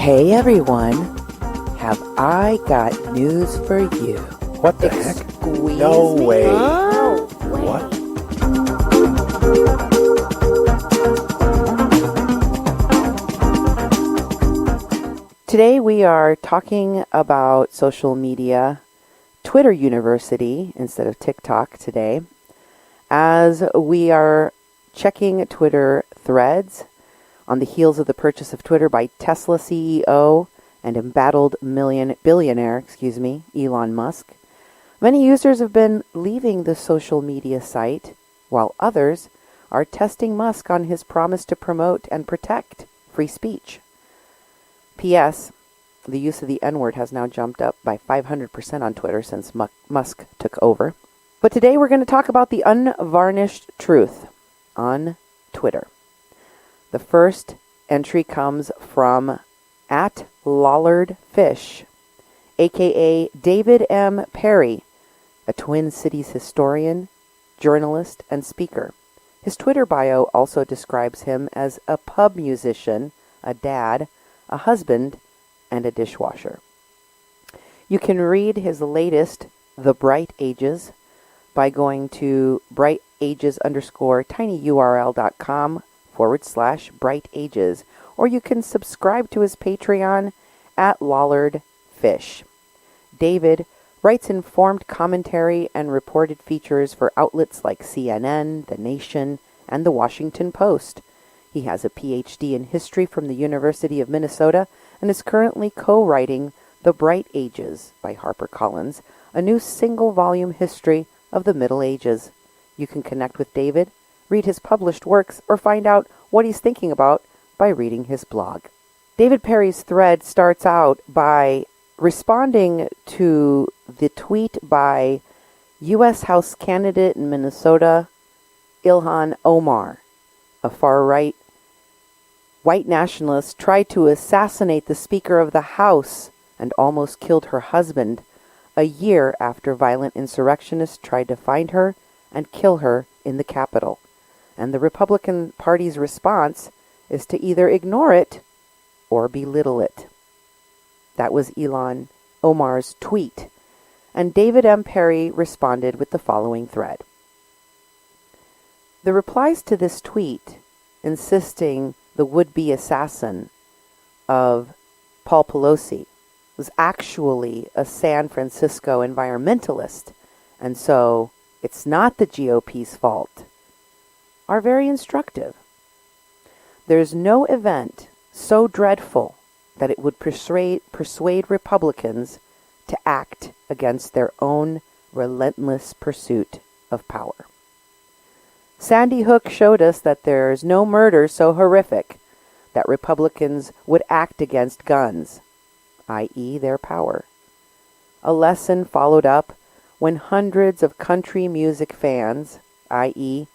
Hey everyone, have I got news for you? What the heck? Squeeze No me? way. No way. What? Today we are talking about social media, Twitter University instead of TikTok today, as we are checking Twitter threads on the heels of the purchase of Twitter by Tesla CEO and embattled billionaire, Elon Musk. Many users have been leaving the social media site, while others are testing Musk on his promise to promote and protect free speech. P.S. The use of the N-word has now jumped up by 500% on Twitter since Musk took over. But today we're going to talk about the unvarnished truth on Twitter. The first entry comes from @LollardFish, a.k.a. David M. Perry, a Twin Cities historian, journalist, and speaker. His Twitter bio also describes him as a pub musician, a dad, a husband, and a dishwasher. You can read his latest, The Bright Ages, by going to brightages_tinyurl.com/brightages, or you can subscribe to his Patreon @LollardFish. David writes informed commentary and reported features for outlets like CNN, The Nation, and The Washington Post. He has a PhD in history from the University of Minnesota and is currently co-writing The Bright Ages by HarperCollins, a new single-volume history of the Middle Ages. You can connect with David, read his published works, or find out what he's thinking about by reading his blog. David Perry's thread starts out by responding to the tweet by U.S. House candidate in Minnesota, Ilhan Omar, a far-right white nationalist, tried to assassinate the Speaker of the House and almost killed her husband a year after violent insurrectionists tried to find her and kill her in the Capitol. And the Republican Party's response is to either ignore it or belittle it. That was Ilhan Omar's tweet. And David M. Perry responded with the following thread. The replies to this tweet, insisting the would-be assassin of Paul Pelosi was actually a San Francisco environmentalist, and so it's not the GOP's fault, are very instructive. There's no event so dreadful that it would persuade Republicans to act against their own relentless pursuit of power. Sandy Hook showed us that there's no murder so horrific that Republicans would act against guns, i.e. their power. A lesson followed up when hundreds of country music fans, i.e.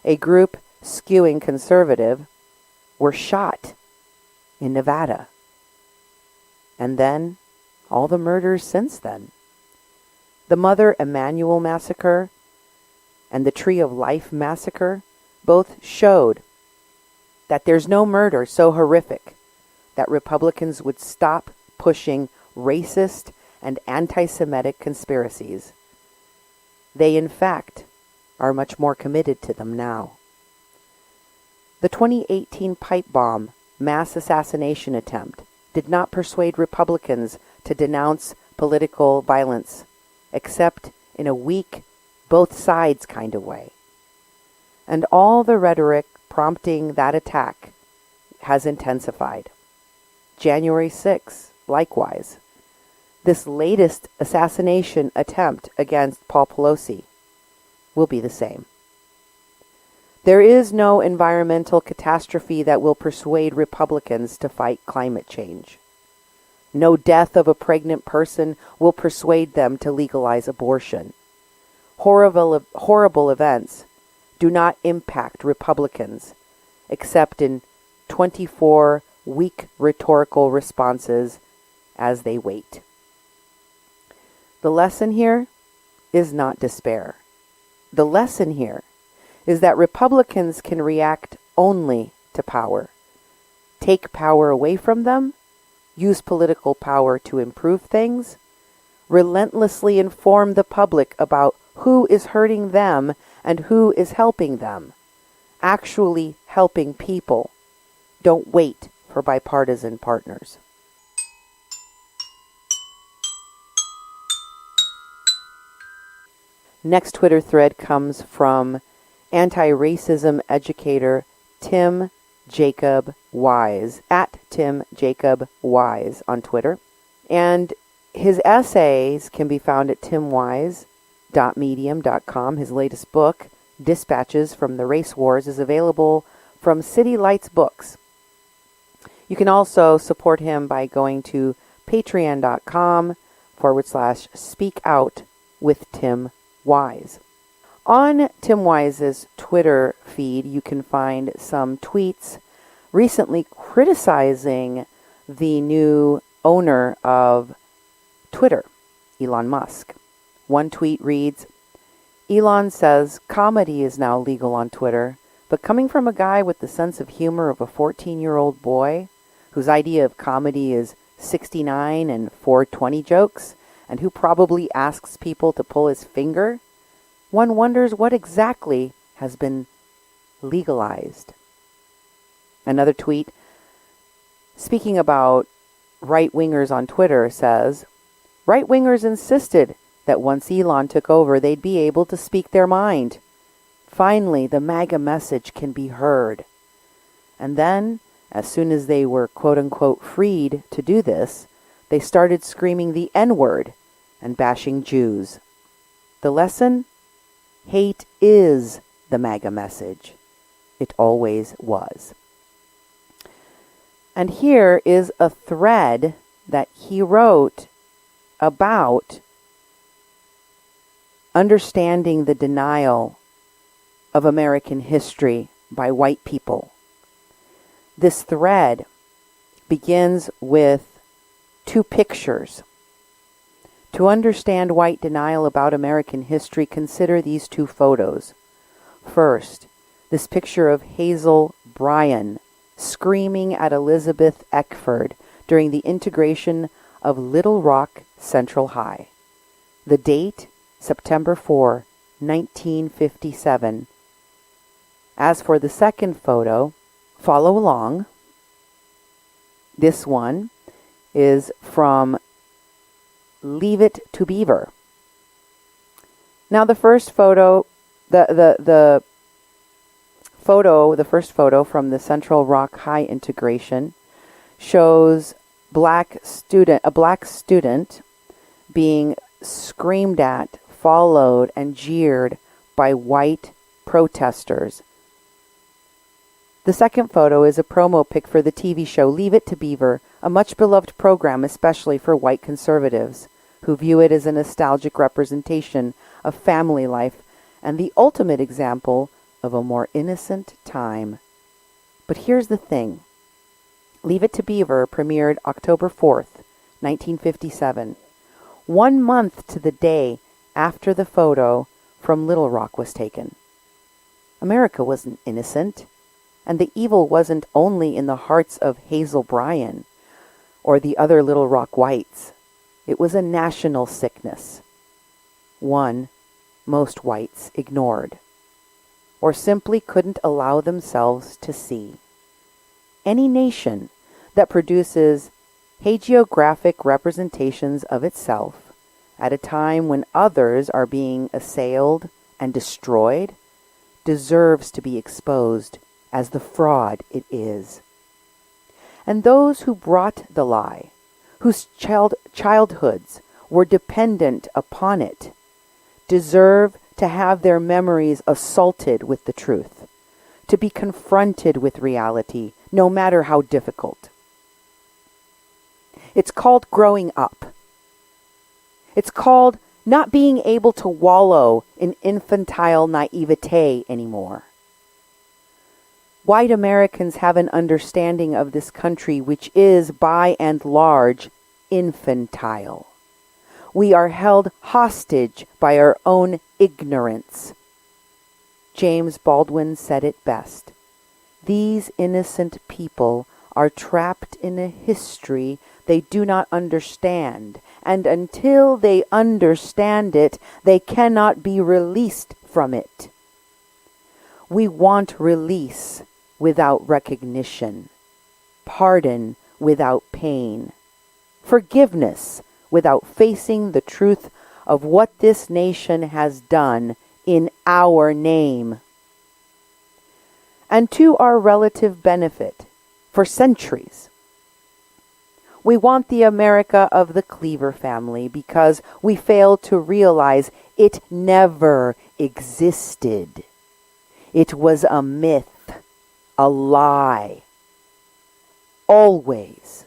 a group skewing conservative, were shot in Nevada. And then, all the murders since then. The Mother Emanuel massacre and the Tree of Life massacre both showed that there's no murder so horrific that Republicans would stop pushing racist and anti-Semitic conspiracies. They, in fact, are much more committed to them now. The 2018 pipe bomb mass assassination attempt did not persuade Republicans to denounce political violence, except in a weak, both sides kind of way. And all the rhetoric prompting that attack has intensified. January 6th, likewise. This latest assassination attempt against Paul Pelosi will be the same. There is no environmental catastrophe that will persuade Republicans to fight climate change. No death of a pregnant person will persuade them to legalize abortion. Horrible events do not impact Republicans, except in 24 weak rhetorical responses as they wait. The lesson here is not despair. The lesson here is that Republicans can react only to power. Take power away from them, use political power to improve things, relentlessly inform the public about who is hurting them and who is helping them, actually helping people. Don't wait for bipartisan partners. Next Twitter thread comes from anti-racism educator Tim Jacob Wise, at Tim Jacob Wise on Twitter. And his essays can be found at timwise.medium.com. His latest book, Dispatches from the Race Wars, is available from City Lights Books. You can also support him by going to patreon.com/Speak Out with Tim Wise. On Tim Wise's Twitter feed, you can find some tweets recently criticizing the new owner of Twitter, Elon Musk. One tweet reads, Elon says comedy is now legal on Twitter, but coming from a guy with the sense of humor of a 14-year-old boy, whose idea of comedy is 69 and 420 jokes, and who probably asks people to pull his finger, one wonders what exactly has been legalized. Another tweet, speaking about right-wingers on Twitter, says, right-wingers insisted that once Elon took over, they'd be able to speak their mind. Finally, the MAGA message can be heard. And then, as soon as they were quote-unquote freed to do this, they started screaming the N-word and bashing Jews. The lesson? Hate is the MAGA message. It always was. And here is a thread that he wrote about understanding the denial of American history by white people. This thread begins with two pictures. To understand white denial about American history, consider these two photos. First, this picture of Hazel Bryan screaming at Elizabeth Eckford during the integration of Little Rock Central High. The date, September 4, 1957. As for the second photo, follow along. This one is from Leave It to Beaver. Now the first photo, the first photo from the Central Rock High integration shows a black student being screamed at, followed, and jeered by white protesters. The second photo is a promo pic for the TV show Leave It to Beaver, a much beloved program especially for white conservatives, who view it as a nostalgic representation of family life and the ultimate example of a more innocent time. But here's the thing. Leave It to Beaver premiered October 4th, 1957, 1 month to the day after the photo from Little Rock was taken. America wasn't innocent, and the evil wasn't only in the hearts of Hazel Bryan or the other Little Rock whites. It was a national sickness, one most whites ignored, or simply couldn't allow themselves to see. Any nation that produces hagiographic representations of itself at a time when others are being assailed and destroyed deserves to be exposed as the fraud it is. And those who brought the lie, whose childhoods were dependent upon it, deserve to have their memories assaulted with the truth, to be confronted with reality, no matter how difficult. It's called growing up. It's called not being able to wallow in infantile naivete anymore. White Americans have an understanding of this country which is, by and large, infantile. We are held hostage by our own ignorance. James Baldwin said it best. These innocent people are trapped in a history they do not understand, and until they understand it, they cannot be released from it. We want release without recognition, pardon without pain, forgiveness without facing the truth of what this nation has done in our name. And to our relative benefit, for centuries, we want the America of the Cleaver family because we fail to realize it never existed. It was a myth, a lie. Always.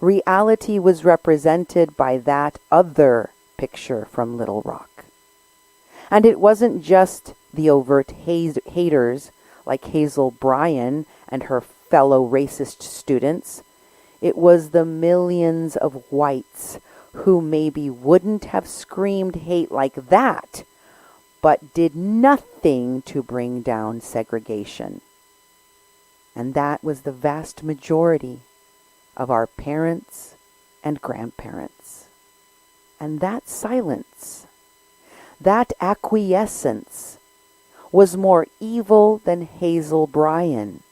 Reality was represented by that other picture from Little Rock. And it wasn't just the overt haters like Hazel Bryan and her fellow racist students. It was the millions of whites who maybe wouldn't have screamed hate like that, but did nothing to bring down segregation. And that was the vast majority of our parents and grandparents. And that silence, that acquiescence, was more evil than Hazel Bryan.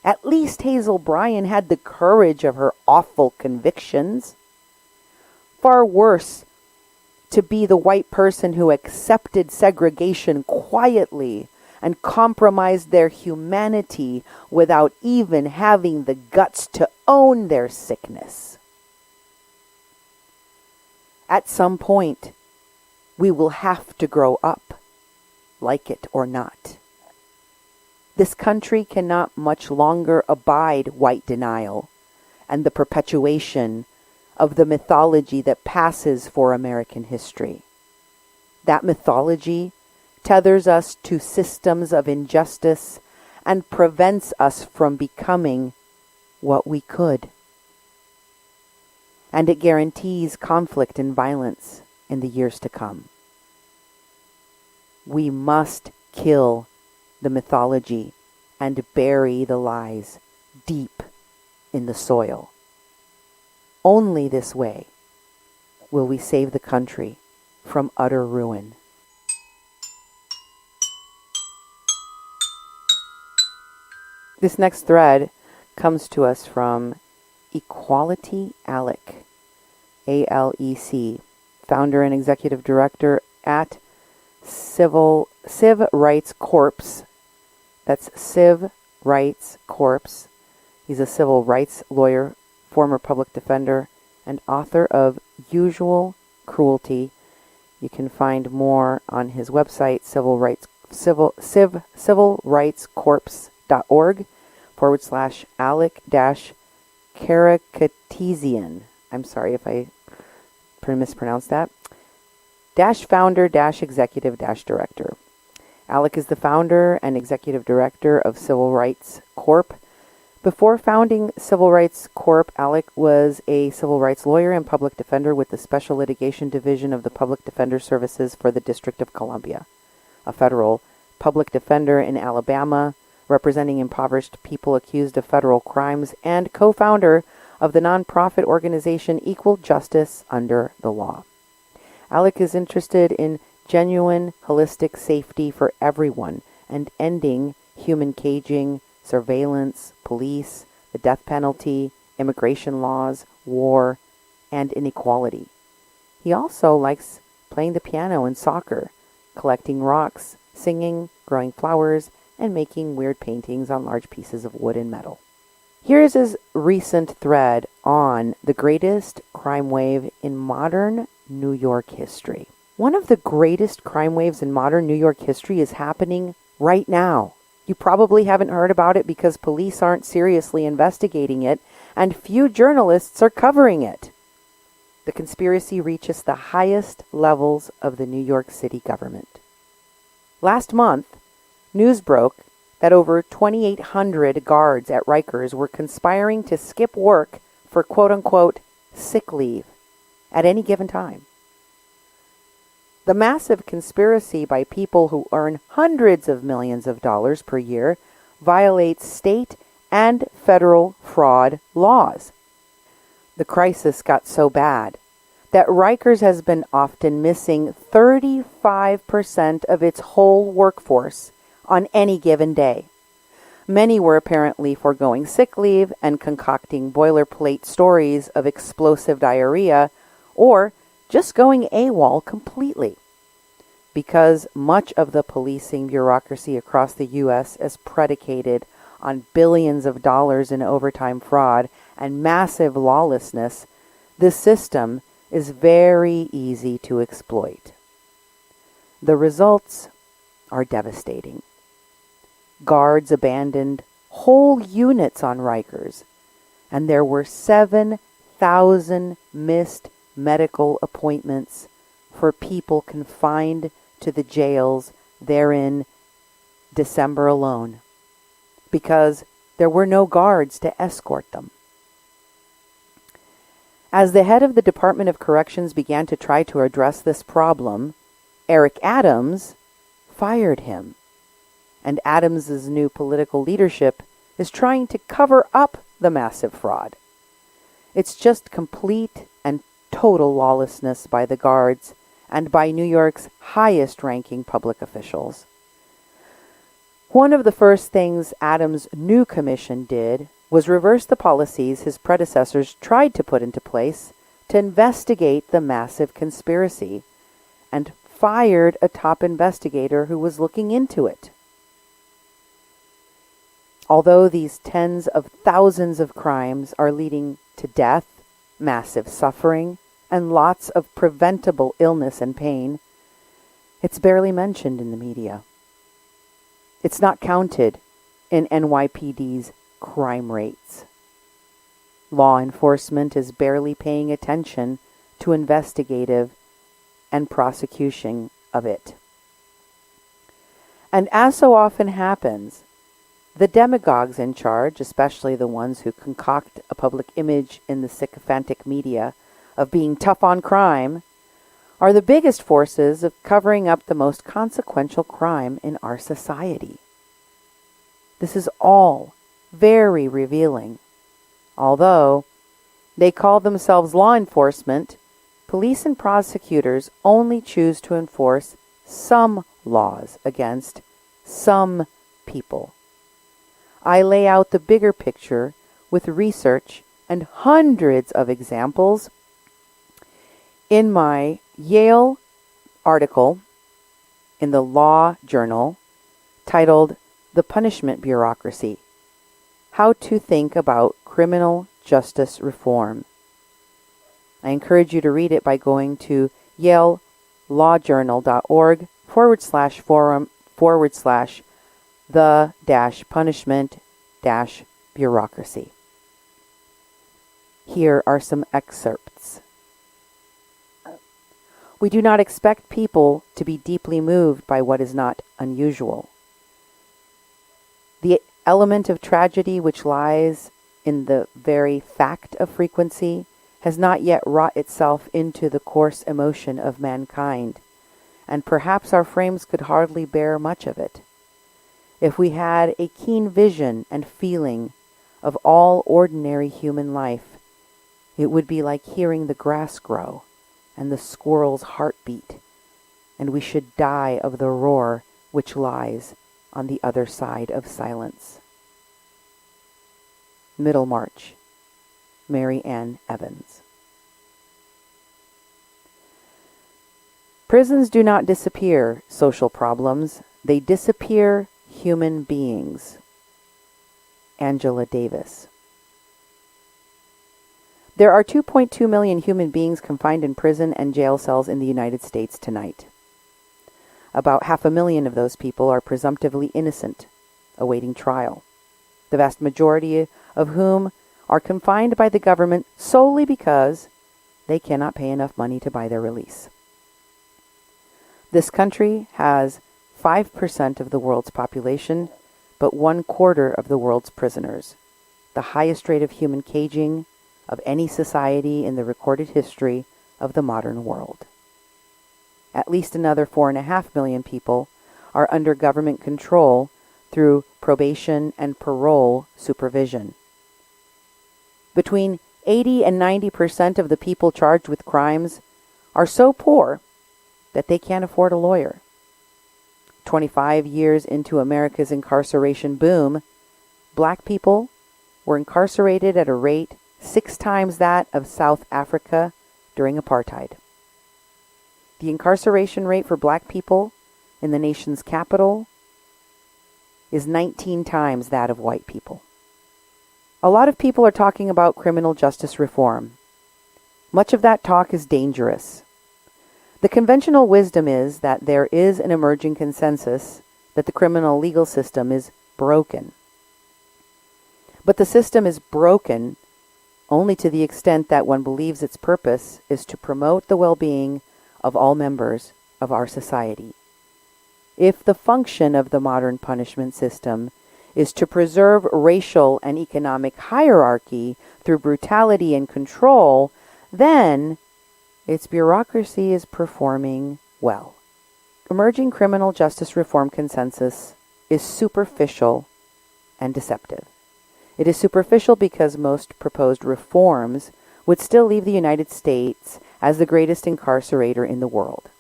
At least Hazel Bryan had the courage of her awful convictions. Far worse to be the white person who accepted segregation quietly and compromised their humanity without even having the guts to own their sickness. At some point, we will have to grow up, like it or not. This country cannot much longer abide white denial and the perpetuation of the mythology that passes for American history. That mythology tethers us to systems of injustice and prevents us from becoming what we could. And it guarantees conflict and violence in the years to come. We must kill the mythology and bury the lies deep in the soil. Only this way will we save the country from utter ruin. This next thread comes to us from Equality Alec, ALEC, founder and executive director at Civ Rights Corps. That's Civ Rights Corps. He's a civil rights lawyer, former public defender, and author of Usual Cruelty. You can find more on his website, civilrights.org/Alec-Karakatizian. I'm sorry if I mispronounced that. _founder-executive-director. Alec is the founder and executive director of Civil Rights Corp. Before founding Civil Rights Corp., Alec was a civil rights lawyer and public defender with the Special Litigation Division of the Public Defender Services for the District of Columbia, a federal public defender in Alabama, representing impoverished people accused of federal crimes, and co-founder of the nonprofit organization Equal Justice Under the Law. Alec is interested in genuine, holistic safety for everyone and ending human caging, surveillance, police, the death penalty, immigration laws, war, and inequality. He also likes playing the piano and soccer, collecting rocks, singing, growing flowers, and making weird paintings on large pieces of wood and metal. Here's his recent thread on the greatest crime wave in modern New York history. One of the greatest crime waves in modern New York history is happening right now. You probably haven't heard about it because police aren't seriously investigating it, and few journalists are covering it. The conspiracy reaches the highest levels of the New York City government. Last month, news broke that over 2,800 guards at Rikers were conspiring to skip work for quote-unquote sick leave at any given time. The massive conspiracy by people who earn hundreds of millions of dollars per year violates state and federal fraud laws. The crisis got so bad that Rikers has been often missing 35% of its whole workforce on any given day. Many were apparently foregoing sick leave and concocting boilerplate stories of explosive diarrhea, or just going AWOL completely. Because much of the policing bureaucracy across the U.S. is predicated on billions of dollars in overtime fraud and massive lawlessness, this system is very easy to exploit. The results are devastating. Guards abandoned whole units on Rikers, and there were 7,000 missed medical appointments for people confined to the jails there in December alone, because there were no guards to escort them. As the head of the Department of Corrections began to try to address this problem, Eric Adams fired him. And Adams's new political leadership is trying to cover up the massive fraud. It's just complete and total lawlessness by the guards and by New York's highest-ranking public officials. One of the first things Adams' new commission did was reverse the policies his predecessors tried to put into place to investigate the massive conspiracy, and fired a top investigator who was looking into it. Although these tens of thousands of crimes are leading to death, massive suffering, and lots of preventable illness and pain, it's barely mentioned in the media. It's not counted in NYPD's crime rates. Law enforcement is barely paying attention to investigative and prosecution of it. And as so often happens, the demagogues in charge, especially the ones who concoct a public image in the sycophantic media of being tough on crime, are the biggest forces of covering up the most consequential crime in our society. This is all very revealing. Although they call themselves law enforcement, police and prosecutors only choose to enforce some laws against some people. I lay out the bigger picture with research and hundreds of examples in my Yale article in the Law Journal titled "The Punishment Bureaucracy: How to Think About Criminal Justice Reform." I encourage you to read it by going to yalelawjournal.org/forum/the-punishment-bureaucracy. Here are some excerpts. We do not expect people to be deeply moved by what is not unusual. The element of tragedy which lies in the very fact of frequency has not yet wrought itself into the coarse emotion of mankind, and perhaps our frames could hardly bear much of it. If we had a keen vision and feeling of all ordinary human life, it would be like hearing the grass grow and the squirrel's heartbeat, and we should die of the roar which lies on the other side of silence. Middlemarch, Mary Ann Evans. Prisons do not disappear social problems, they disappear human beings. Angela Davis. There are 2.2 million human beings confined in prison and jail cells in the United States tonight. About 500,000 of those people are presumptively innocent, awaiting trial, the vast majority of whom are confined by the government solely because they cannot pay enough money to buy their release. This country has 5% of the world's population, but 1/4 of the world's prisoners, the highest rate of human caging of any society in the recorded history of the modern world. At least another 4.5 million people are under government control through probation and parole supervision. Between 80 and 90% of the people charged with crimes are so poor that they can't afford a lawyer. 25 years into America's incarceration boom, black people were incarcerated at a rate 6 times that of South Africa during apartheid. The incarceration rate for black people in the nation's capital is 19 times that of white people. A lot of people are talking about criminal justice reform. Much of that talk is dangerous. The conventional wisdom is that there is an emerging consensus that the criminal legal system is broken. But the system is broken only to the extent that one believes its purpose is to promote the well-being of all members of our society. If the function of the modern punishment system is to preserve racial and economic hierarchy through brutality and control, then its bureaucracy is performing well. Emerging criminal justice reform consensus is superficial and deceptive. It is superficial because most proposed reforms would still leave the United States as the greatest incarcerator in the world.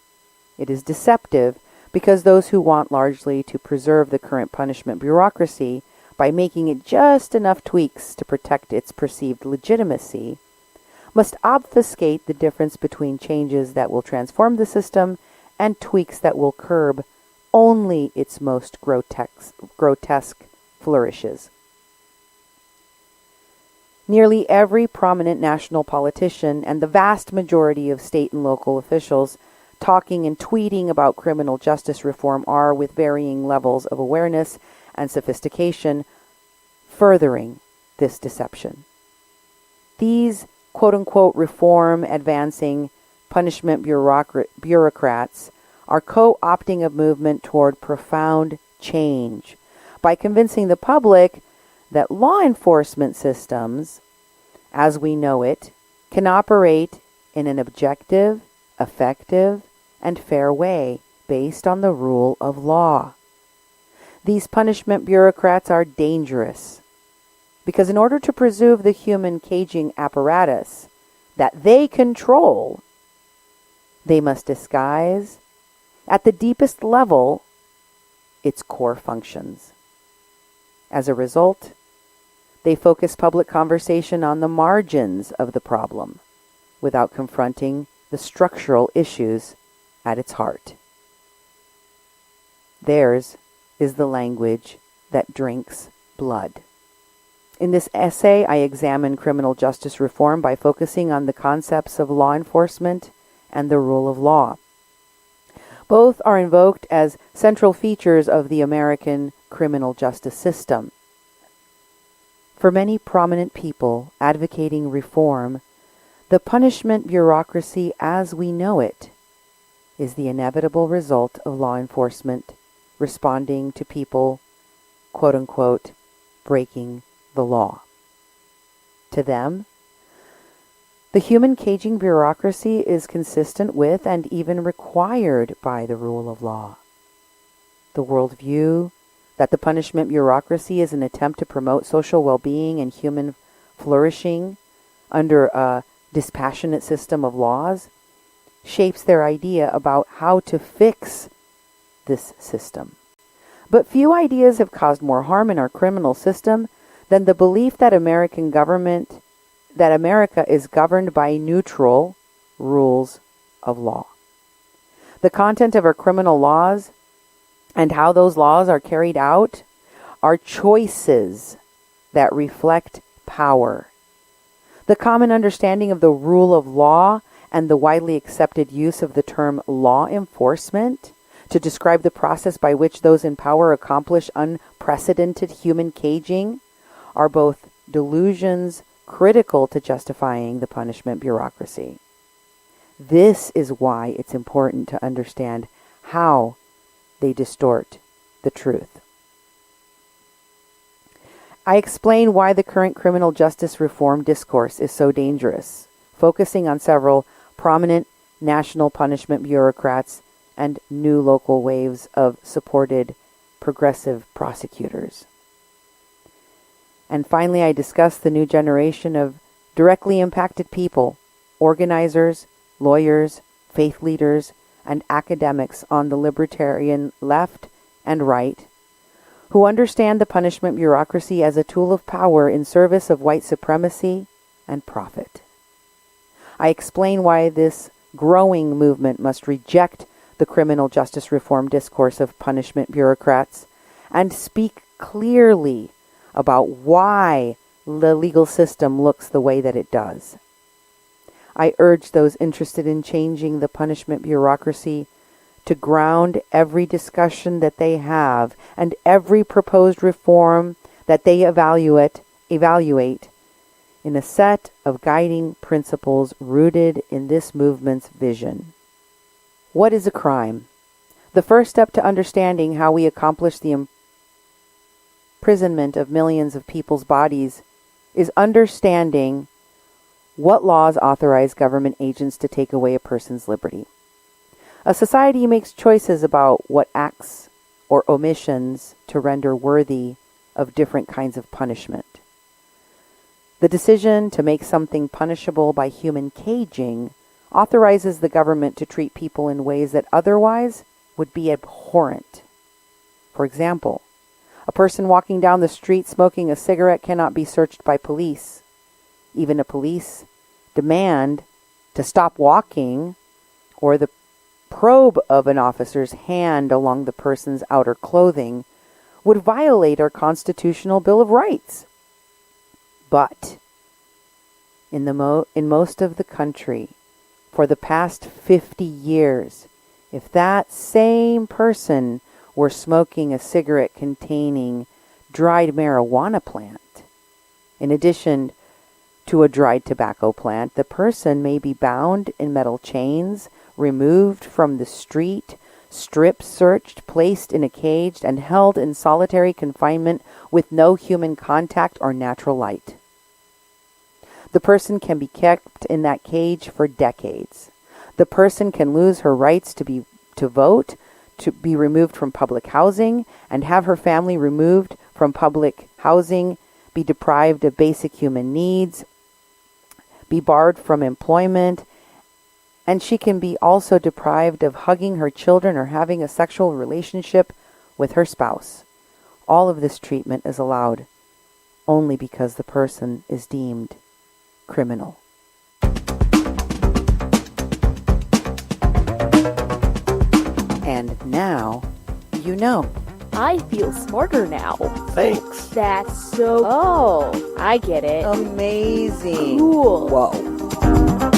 It is deceptive because those who want largely to preserve the current punishment bureaucracy by making it just enough tweaks to protect its perceived legitimacy must obfuscate the difference between changes that will transform the system and tweaks that will curb only its most grotesque flourishes. Nearly every prominent national politician and the vast majority of state and local officials talking and tweeting about criminal justice reform are, with varying levels of awareness and sophistication, furthering this deception. These quote-unquote reform-advancing punishment bureaucrats are co-opting a movement toward profound change by convincing the public that law enforcement systems, as we know it, can operate in an objective, effective, and fair way based on the rule of law. These punishment bureaucrats are dangerous because in order to preserve the human caging apparatus that they control, they must disguise, at the deepest level, its core functions. As a result, they focus public conversation on the margins of the problem without confronting the structural issues at its heart. Theirs is the language that drinks blood. In this essay, I examine criminal justice reform by focusing on the concepts of law enforcement and the rule of law. Both are invoked as central features of the American criminal justice system. For many prominent people advocating reform, the punishment bureaucracy as we know it is the inevitable result of law enforcement responding to people, quote-unquote, breaking the law. To them, the human caging bureaucracy is consistent with and even required by the rule of law. The worldview that the punishment bureaucracy is an attempt to promote social well-being and human flourishing under a dispassionate system of laws shapes their idea about how to fix this system. But few ideas have caused more harm in our criminal system than the belief that America is governed by neutral rules of law. The content of our criminal laws and how those laws are carried out are choices that reflect power. The common understanding of the rule of law and the widely accepted use of the term law enforcement to describe the process by which those in power accomplish unprecedented human caging are both delusions critical to justifying the punishment bureaucracy. This is why it's important to understand how they distort the truth. I explain why the current criminal justice reform discourse is so dangerous, focusing on several prominent national punishment bureaucrats and new local waves of supported progressive prosecutors. And finally, I discuss the new generation of directly impacted people, organizers, lawyers, faith leaders, and academics on the libertarian left and right, who understand the punishment bureaucracy as a tool of power in service of white supremacy and profit. I explain why this growing movement must reject the criminal justice reform discourse of punishment bureaucrats and speak clearly about why the legal system looks the way that it does. I urge those interested in changing the punishment bureaucracy to ground every discussion that they have and every proposed reform that they evaluate in a set of guiding principles rooted in this movement's vision. What is a crime? The first step to understanding how we accomplish the imprisonment of millions of people's bodies is understanding what laws authorize government agents to take away a person's liberty. A society makes choices about what acts or omissions to render worthy of different kinds of punishment. The decision to make something punishable by human caging authorizes the government to treat people in ways that otherwise would be abhorrent. For example, a person walking down the street smoking a cigarette cannot be searched by police. Even a police demand to stop walking or the probe of an officer's hand along the person's outer clothing would violate our constitutional Bill of Rights. But in most of the country, for the past 50 years, if that same person were smoking a cigarette containing dried marijuana plant, in addition to a dried tobacco plant, the person may be bound in metal chains, removed from the street, strip searched, placed in a cage, and held in solitary confinement with no human contact or natural light. The person can be kept in that cage for decades. The person can lose her rights to vote, to be removed from public housing, and have her family removed from public housing, be deprived of basic human needs, be barred from employment, and she can be also deprived of hugging her children or having a sexual relationship with her spouse. All of this treatment is allowed only because the person is deemed criminal. And now, you know. I feel smarter now. Thanks. That's so... Oh, I get it. Amazing. Cool. Whoa.